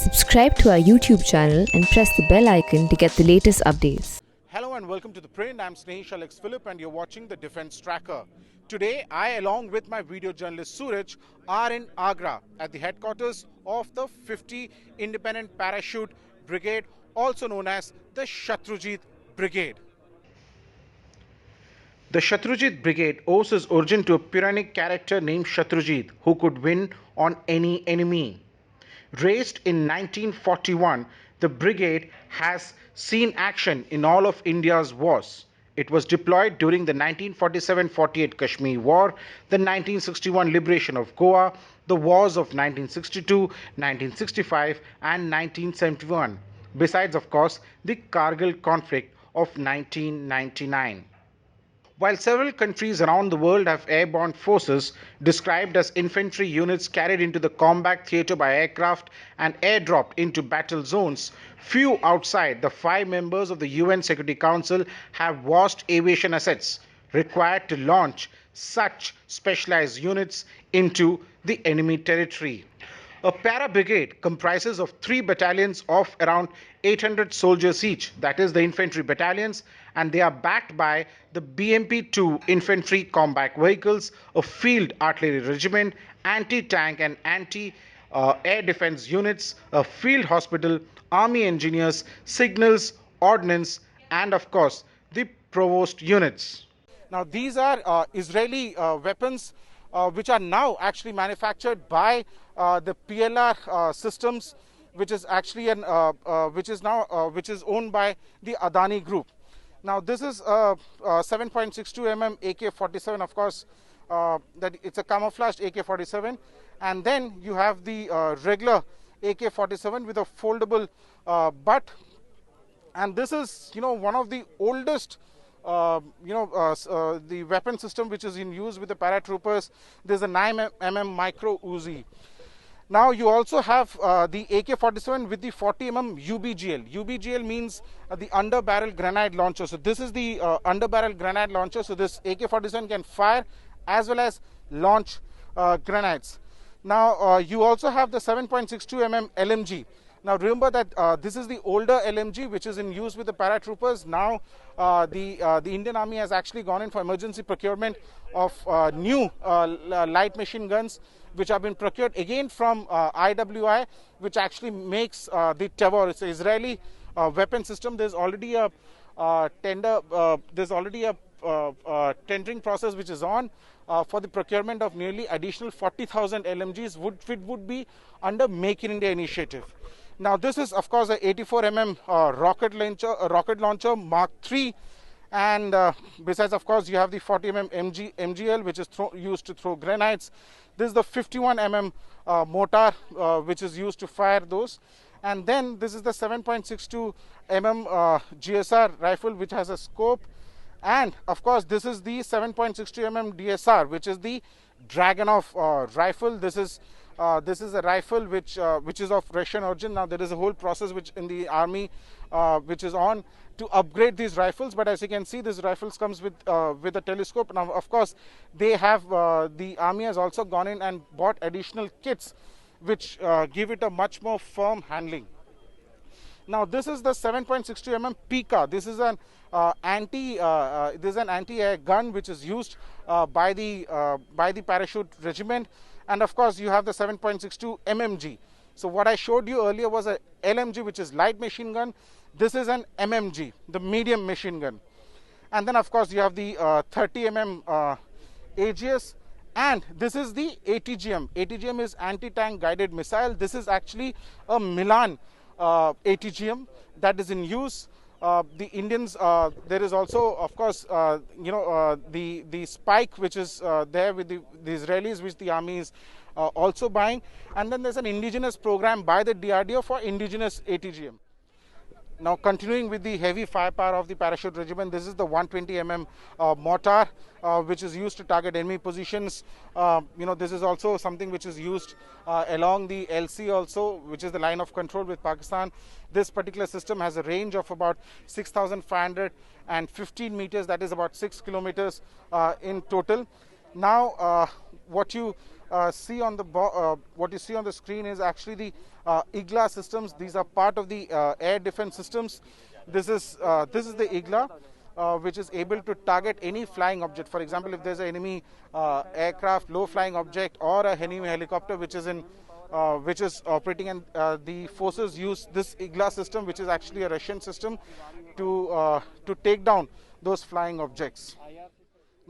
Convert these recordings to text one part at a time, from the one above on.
Subscribe to our YouTube channel and press the bell icon to get the latest updates. Hello and welcome to The Print. I'm Snehesh Alex Philip and you're watching the Defense Tracker. Today, I along with my video journalist Suraj are in Agra at the headquarters of the 50 Independent Parachute Brigade, also known as the Shatrujit Brigade. The Shatrujit Brigade owes its origin to a Puranic character named Shatrujit who could win on any enemy. Raised in 1941, the brigade has seen action in all of India's wars. It was deployed during the 1947-48 Kashmir War, the 1961 liberation of Goa, the wars of 1962, 1965 and 1971, besides of course the Kargil conflict of 1999. While several countries around the world have airborne forces described as infantry units carried into the combat theatre by aircraft and airdropped into battle zones, few outside the 5 members of the UN Security Council have vast aviation assets required to launch such specialized units into the enemy territory. A para brigade comprises of 3 battalions of around 800 soldiers each, that is the infantry battalions, and they are backed by the BMP-2 infantry combat vehicles, a field artillery regiment, anti-tank and anti-air defense units, a field hospital, army engineers, signals, ordnance, and of course the provost units. Now these are Israeli weapons which are now actually manufactured by the PLR systems, which is actually which is owned by the Adani Group. Now this is a 7.62 mm AK-47, of course, that it's a camouflaged AK-47, and then you have the regular AK-47 with a foldable butt, and this is one of the oldest the weapon system which is in use with the paratroopers. There's a 9 mm micro Uzi. Now you also have the AK-47 with the 40 mm UBGL. UBGL means the under barrel grenade launcher. So this is the under barrel grenade launcher. So this AK-47 can fire as well as launch grenades. Now you also have the 7.62 mm LMG. Now remember that this is the older LMG which is in use with the paratroopers. Now the Indian Army has actually gone in for emergency procurement of new light machine guns which have been procured again from IWI, which actually makes the Tavor. It's an Israeli weapon system. There's already a tendering process which is on for the procurement of nearly additional 40,000 LMGs, which would be under Make in India initiative. Now this is of course a 84 mm rocket launcher Mark III, and besides of course you have the 40 mm MGL which is used to throw grenades. This is the 51 mm mortar which is used to fire those, and then this is the 7.62 mm GSR rifle which has a scope, and of course this is the 7.62 mm DSR which is the Dragunov rifle. This is a rifle which is of Russian origin. Now there is a whole process which in the army which is on to upgrade these rifles, but as you can see, these rifles comes with a telescope. Now of course they have the army has also gone in and bought additional kits which give it a much more firm handling. Now this is the 7.62 mm Pika. This is an anti-air gun which is used by the parachute regiment, and of course you have the 7.62 MMG. So what I showed you earlier was a LMG which is light machine gun. This is an MMG, the medium machine gun, and then of course you have the 30 mm AGS, and this is the ATGM. ATGM is anti-tank guided missile. This is actually a Milan ATGM that is in use. The Indians, there is also of course the Spike which is there with the Israelis, which the army is also buying, and then there's an indigenous program by the DRDO for indigenous ATGM. Now continuing with the heavy firepower of the parachute regiment, this is the 120 mm mortar which is used to target enemy positions. This is also something which is used along the LC also, which is the line of control with Pakistan. This particular system has a range of about 6,515 meters, that is about 6 kilometers in total. Now what you see on the what you see on the screen is actually the IGLA systems. These are part of the air defense systems. This is the IGLA, which is able to target any flying object. For example, if there's an enemy aircraft, low flying object, or a enemy helicopter which is operating, and the forces use this IGLA system, which is actually a Russian system, to take down those flying objects.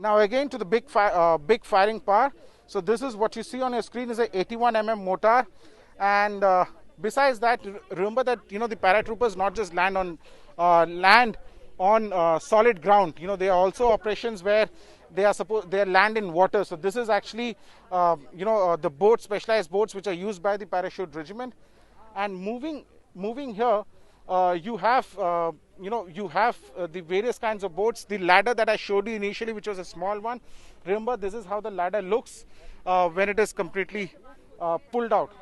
Now again to the big firing power. So this is what you see on your screen is a 81 mm mortar, and besides that, remember that the paratroopers not just land on solid ground. There are also operations where they land in water. So this is actually the boats, specialized boats, which are used by the parachute regiment. And moving here, you have the various kinds of boats. The ladder that I showed you initially, which was a small one, remember this is how the ladder looks when it is completely pulled out.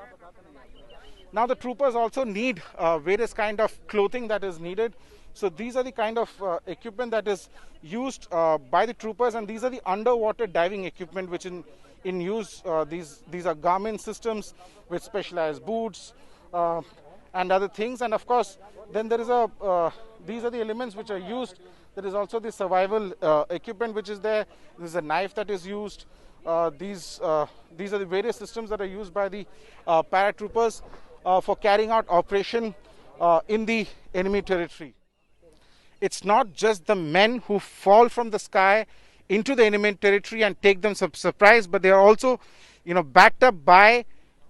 Now the troopers also need various kind of clothing that is needed. So these are the kind of equipment that is used by the troopers, and these are the underwater diving equipment which in use. These are Garmin systems with specialized boots and other things. And of course, then there is these are the elements which are used. There is also the survival equipment which is there. There is a knife that is used. These are the various systems that are used by the paratroopers for carrying out operation in the enemy territory. It's not just the men who fall from the sky into the enemy territory and take them surprise, but they are also backed up by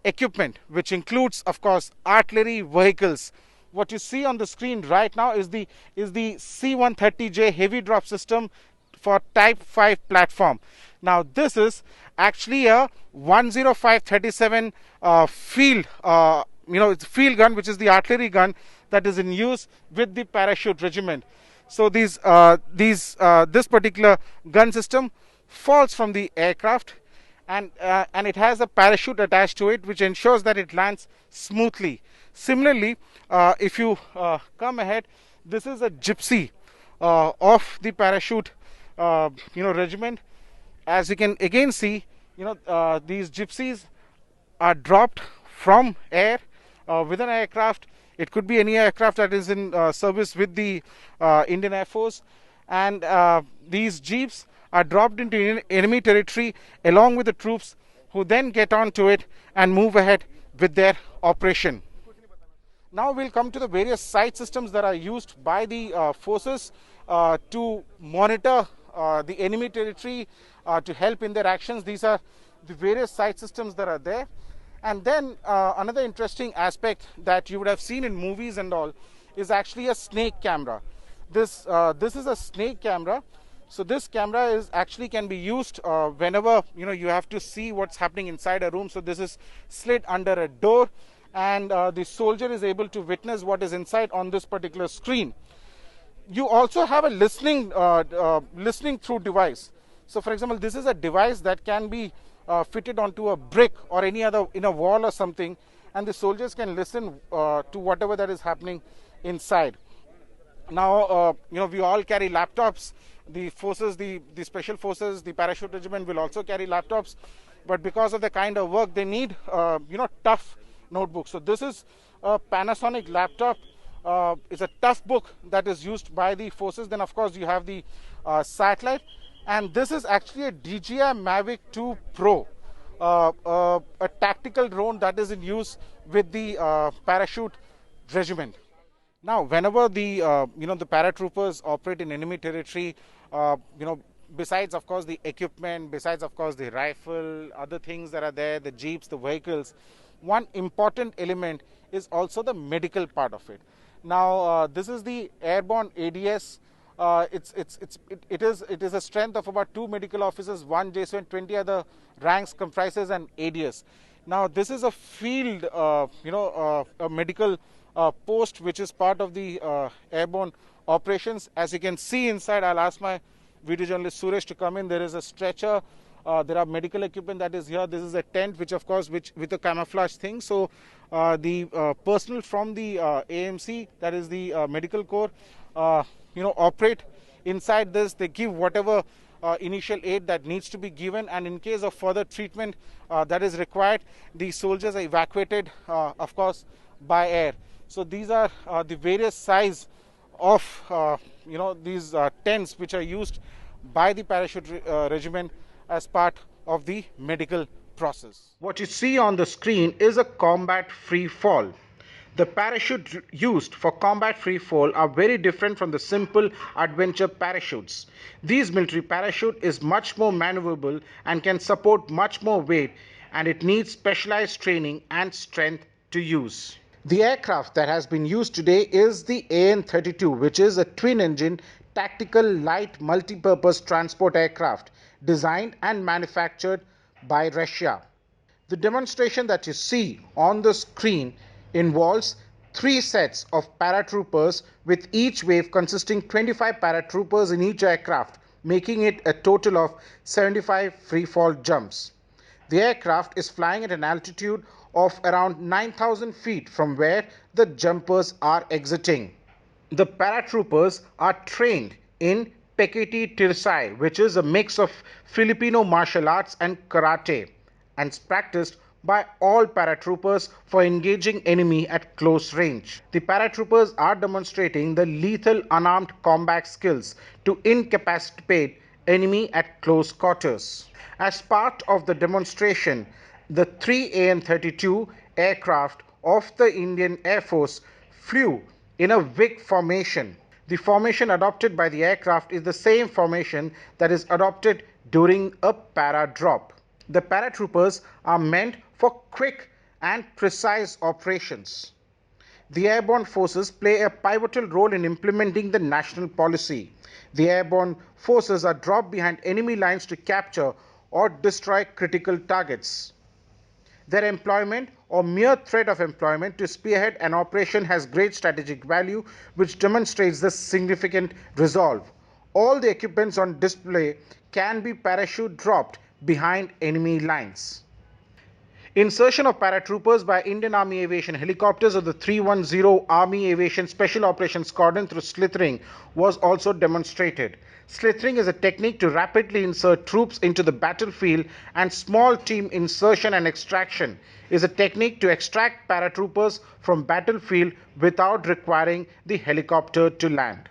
equipment, which includes, of course, artillery vehicles. What you see on the screen right now is the C-130J heavy drop system for Type 5 platform. Now this is actually a 10537 field it's a field gun, which is the artillery gun that is in use with the parachute regiment. So this particular gun system falls from the aircraft, and it has a parachute attached to it, which ensures that it lands smoothly. Similarly, if you come ahead, this is a gypsy of the parachute regiment. As you can again see, these gypsies are dropped from air with an aircraft. It could be any aircraft that is in service with the Indian Air Force, and these jeeps are dropped into enemy territory along with the troops, who then get onto it and move ahead with their operation. Now we'll come to the various sight systems that are used by the forces to monitor the enemy territory, to help in their actions. These are the various sight systems that are there. And then another interesting aspect that you would have seen in movies and all is actually a snake camera. This is a snake camera. So this camera can be used whenever you have to see what's happening inside a room. So this is slid under a door, and the soldier is able to witness what is inside on this particular screen. You also have a listening through device. So for example, this is a device that can be fitted onto a brick or any other in a wall or something, and the soldiers can listen to whatever that is happening inside. Now we all carry laptops. The forces, the special forces, the parachute regiment will also carry laptops, but because of the kind of work they need tough notebooks. So this is a Panasonic laptop. It's a tough book that is used by the forces. Then of course you have the satellite, and this is actually a DJI Mavic 2 Pro, a tactical drone that is in use with the parachute regiment. Now, whenever the the paratroopers operate in enemy territory, besides of course the equipment, besides of course the rifle, other things that are there, the jeeps, the vehicles, one important element is also the medical part of it. Now, this is the airborne ADS. It is a strength of about 2 medical officers, 1 JSO, and 20 other ranks comprises an ADS. Now, this is a field, a medical post which is part of the airborne operations. As you can see inside, I'll ask my video journalist Suresh to come in. There is a stretcher. There are medical equipment that is here. This is a tent, which of course, with a camouflage thing. So the personnel from the AMC, that is the medical corps, operate inside this. They give whatever initial aid that needs to be given, and in case of further treatment that is required, the soldiers are evacuated, of course, by air. So these are the various size of these tents which are used by the parachute regiment as part of the medical process. What you see on the screen is a combat free fall. The parachute used for combat free fall are very different from the simple adventure parachutes. These military parachute is much more maneuverable and can support much more weight, and it needs specialized training and strength to use. The aircraft that has been used today is the AN-32, which is a twin-engine tactical light multi-purpose transport aircraft designed and manufactured by Russia. The demonstration that you see on the screen involves 3 sets of paratroopers, with each wave consisting 25 paratroopers in each aircraft, making it a total of 75 free-fall jumps. The aircraft is flying at an altitude of around 9,000 feet from where the jumpers are exiting. The paratroopers are trained in Pekiti Tirsai, which is a mix of Filipino martial arts and karate, and is practiced by all paratroopers for engaging enemy at close range. The paratroopers are demonstrating the lethal unarmed combat skills to incapacitate enemy at close quarters. As part of the demonstration, the 3 AN-32 aircraft of the Indian Air Force flew in a WIG formation. The formation adopted by the aircraft is the same formation that is adopted during a para drop. The paratroopers are meant for quick and precise operations. The airborne forces play a pivotal role in implementing the national policy. The airborne forces are dropped behind enemy lines to capture or destroy critical targets. Their employment or mere threat of employment to spearhead an operation has great strategic value, which demonstrates the significant resolve. All the equipments on display can be parachute dropped behind enemy lines. Insertion of paratroopers by Indian Army Aviation helicopters of the 310 Army Aviation Special Operations Squadron through slithering was also demonstrated. Slithering is a technique to rapidly insert troops into the battlefield, and small team insertion and extraction is a technique to extract paratroopers from battlefield without requiring the helicopter to land.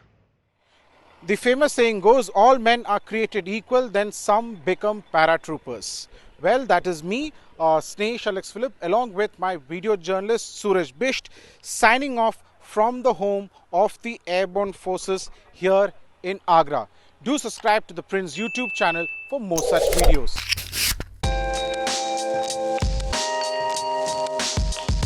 The famous saying goes, all men are created equal, then some become paratroopers. Well, that is me, Snehesh Alex Philip, along with my video journalist Suraj Bisht, signing off from the home of the Airborne Forces here in Agra. Do subscribe to the Prince YouTube channel for more such videos.